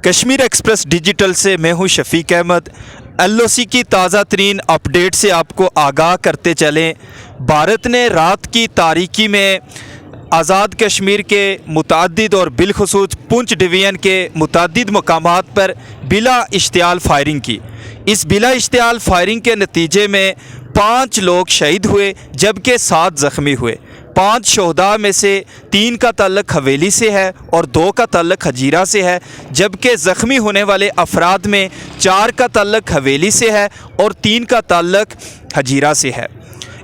Kashmir express digital से मैं हूं शफीक अहमद। एलओसी की ताज़ा तरीन अपडेट से आपको आगाह करते चलें। भारत ने रात की तारीकी में आज़ाद कश्मीर के मुतअद्दिद और बिलखुसूस पुंछ डिवीज़न के मुतअद्दिद मकामात पर बिला इश्तियाल फायरिंग की। इस बिला इश्तियाल फायरिंग के नतीजे में 5 लोग शहीद हुए जबकि 7 ज़ख्मी हुए। 5 शहदा में से 3 का ताल्लुक़ हवेली से है और 2 का ताल्लुक़ हजीरा से है, जबकि ज़ख्मी होने वाले अफराद में 4 का ताल्लुक़ हवेली से है और 3 का ताल्लुक़ हजीरा से है।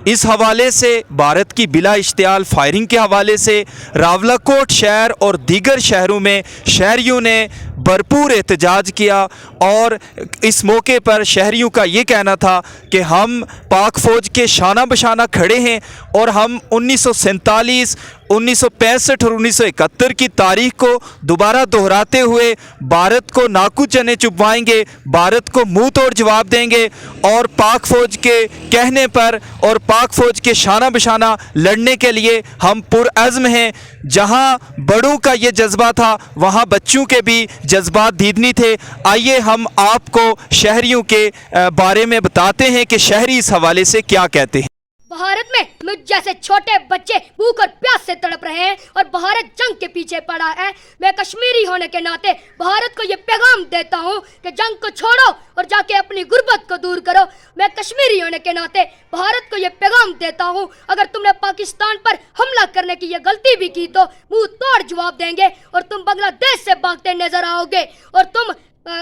इस हवाले से भारत की बिला इश्तियाल फायरिंग के हवाले से रावलाकोट शहर और दीगर शहरों में शहरियों ने भरपूर एहतजाज किया और इस मौके पर शहरियों का ये कहना था कि हम पाक फ़ौज के शाना बशाना खड़े हैं और हम 1947, 1965 और 1971 की तारीख को दोबारा दोहराते हुए भारत को नाकू चने चुपवाएंगे, भारत को मुंह तोड़ जवाब देंगे और पाक फ़ौज के कहने पर और पाक फ़ौज के शाना बशाना लड़ने के लिए हम पुरअज़्म हैं। जहां बड़ों का ये जज्बा था वहां बच्चों के भी जज्बात दीदनी थे। आइए हम आपको शहरियों के बारे में बताते हैं कि शहरी इस हवाले से क्या कहते हैं। भारत में मुझ जैसे छोटे बच्चे भूख और प्यास से तड़प रहे हैं और भारत जंग के पीछे पड़ा है। मैं कश्मीरी होने के नाते भारत को ये पैगाम देता हूँ कि जंग को छोड़ो और जाके अपनी गुर्बत को दूर करो। मैं कश्मीरी होने के नाते भारत को ये पैगाम देता हूँ, अगर तुमने पाकिस्तान पर हमला करने की ये गलती भी की तो मुंह तोड़ जवाब देंगे और तुम बांग्लादेश से भागते नजर आओगे और तुम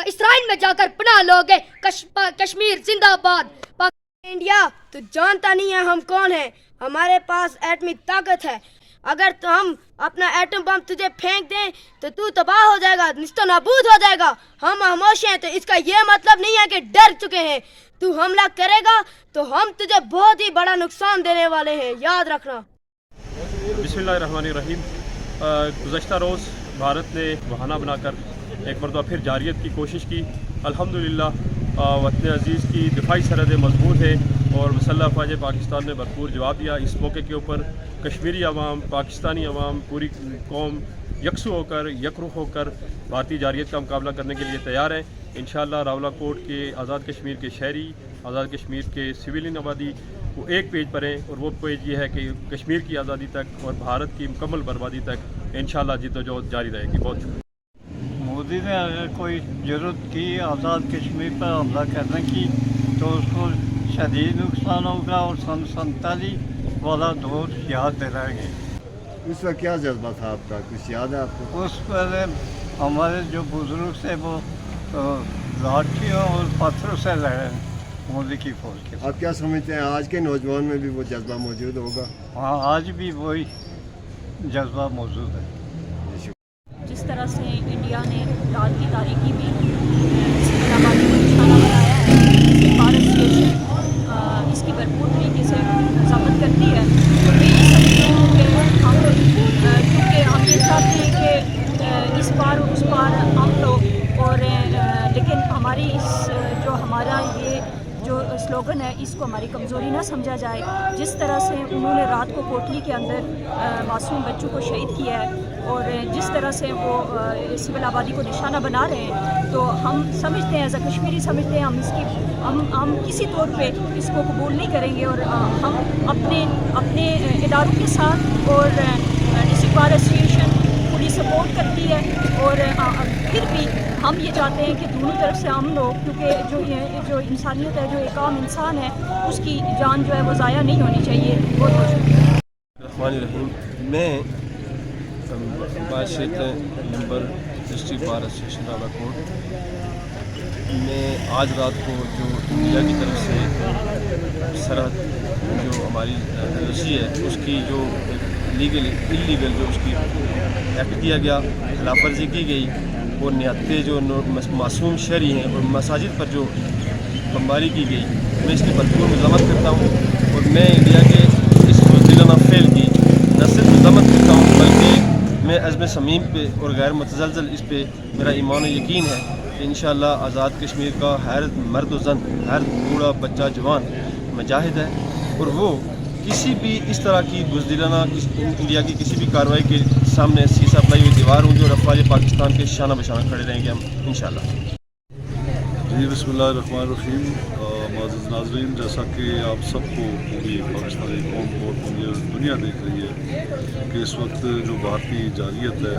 इसराइल में जाकर पनाह लोगे। कश्मीर जिंदाबाद। इंडिया, तू जानता नहीं है हम कौन है। हमारे पास एटमी ताकत है। अगर तो हम अपना एटम बम तुझे फेंक दें तो तू तबाह हो जाएगा, निस्तो नाबूद हो जाएगा। हम खामोश हैं तो इसका ये मतलब नहीं है कि डर चुके हैं। तू हमला करेगा तो हम तुझे बहुत ही बड़ा नुकसान देने वाले हैं, याद रखना। बिस्मिल्लाहिर्रहमानिर्रहीम। गुज़श्ता रोज़ भारत ने बहाना बनाकर एक मरतबा फिर जारियत की कोशिश की। अल्हम्दुलिल्लाह वतन अज़ीज़ की दिफाई सरहदें मजबूत है और मुसल्लह फ़ौज पाकिस्तान ने भरपूर जवाब दिया। इस मौके के ऊपर कश्मीरी अवाम, पाकिस्तानी अवाम, पूरी कौम यकसू होकर यकरुख होकर भारतीय जारियत का मुकाबला करने के लिए तैयार है। इंशाअल्लाह रावलाकोट के आज़ाद कश्मीर के शहरी, आज़ाद कश्मीर के सिविलियन आबादी वो एक पेज पर हैं और वो पेज ये है कि कश्मीर की आज़ादी तक और भारत की मुकम्मल बर्बादी तक इंशाअल्लाह जिद्दोजहद जारी रहेगी। बहुत शुक्रिया। मोदी ने अगर कोई ज़रूरत की आज़ाद कश्मीर पर हमला करने की तो उसको शदीद नुकसान होगा और सन 47 वाला दौर याद दिलाएंगे। उस वक्त क्या जज्बा था आपका, कुछ याद है आपको? उस पर हमारे जो बुज़ुर्ग से वो लाठियों और पत्थरों से लड़े मोदी की फौज के। आप क्या समझते हैं आज के नौजवान में भी वो जज्बा मौजूद होगा? हाँ, आज भी वही जज्बा मौजूद है। जिस तरह से इंडिया ने रात की तारीकी में सिकंदराबाद को निशाना बनाया है, भारत स्टेशन इसकी भरपूर तरीके से जब्त करती है। तो मैं ये समझती हूँ कि हम क्योंकि हम ये चाहते हैं कि इस बार उस बार हम लोग और लेकिन हमारी इस जो हमारा ये जो स्लोगन है इसको हमारी कमज़ोरी ना समझा जाए। जिस तरह से उन्होंने रात को कोटली के अंदर मासूम बच्चों को शहीद किया है और जिस तरह से वो सिविल आबादी को निशाना बना रहे हैं, तो हम समझते हैं, एज अ कश्मीरी समझते हैं हम किसी तौर पे इसको कबूल नहीं करेंगे और हम अपने इदारों के साथ और डिस्ट्रिक्ट बार एसोसिएशन पूरी सपोर्ट करती है और फिर भी हम ये चाहते हैं कि दोनों तरफ से हम लोग, क्योंकि जो इंसानियत है, जो एक आम इंसान है, उसकी जान जो है वो ज़ाया नहीं होनी चाहिए। बहुत बहुत शुक्रिया। मैं बाशित member district bar association Rawalakot में आज रात को जो इंडिया की तरफ से सरहद जो हमारी एलओसी है उसकी जो इलीगल जो उसकी एक्ट किया गया, खिलाफवर्जी की गई और निहत्ते जो मासूम शहरी हैं और मसाजिद पर जो बमबारी की गई, मैं इसकी भरपूर मज़म्मत करता हूँ और मैं इंडिया के इस बुज़दिलाना फ़ेल की न सिर्फ मज़म्मत करता हूँ बल्कि मैं अज़्म समीम पे और गैर मुतज़लज़ल इस पे मेरा ईमान और यकीन है कि इंशाअल्लाह आज़ाद कश्मीर का हर मर्द व ज़न, हर बूढ़ा बच्चा जवान मुजाहिद है और वो किसी भी इस तरह की बुज़दिलाना इंडिया की किसी भी कार्रवाई के सामने सीसा पलाई हुई दीवार होंगी और अफवाज पाकिस्तान के शाना बशाना खड़े रहेंगे हम इंशाल्लाह। जी बिस्मिल्लाहिर्रहमानिर्रहीम। मुअज़्ज़िज़ नाज़रीन, जैसा कि आप सबको पूरी पाकिस्तानी कौम और पूरी दुनिया देख रही है कि इस वक्त जो भारतीय जारियत है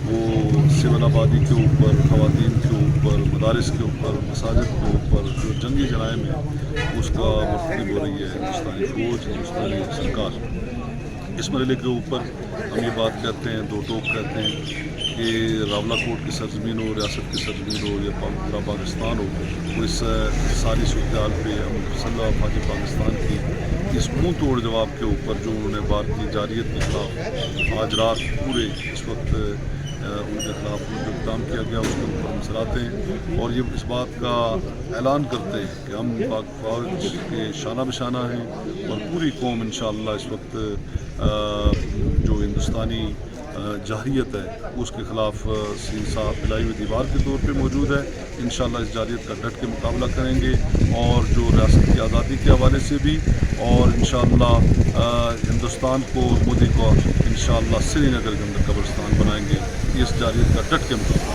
वो सिविल आबादी के ऊपर, ख़वातीन के ऊपर, मदारिस के ऊपर, मसाजिद के ऊपर जो जंगी जराइम है उसका मरतकब हो रही है हिंदुस्तानी फ़ौज, हिंदुस्तानी सरकार। इस मरहले के ऊपर हम ये बात कहते हैं, दो टोक कहते हैं कि रावलाकोट की सरजमीन हो, रियासत की सरजमीन हो या पूरा पाकिस्तान हो, वो इस सारी सूरत हाल पे हम सल्ला अफवाज पाकिस्तान की इस मुँह तोड़ जवाब के ऊपर जो उन्होंने भारतीय जारियत के खिलाफ आज रात पूरे इस वक्त उनके खिलाफ जो इक़दाम किया गया उसके ऊपर हम सराहते हैं और ये इस बात का ऐलान करते हैं कि हम पाक फ़ौज के शाना बशाना हैं और पूरी कौम इंशाअल्लाह इस वक्त जो हिंदुस्तानी जारियत है उसके ख़िलाफ़ सीसा फैलाई हुई दीवार के तौर पे मौजूद है। इंशाअल्लाह इस जारियत का डट के मुकाबला करेंगे और जो रियासत की आज़ादी के हवाले से भी और इंशाअल्लाह हिंदुस्तान को, मोदी को इंशाअल्लाह श्रीनगर के अंदर कब्रिस्तान बनाएंगे। इस जारियत का डट के मुकाबला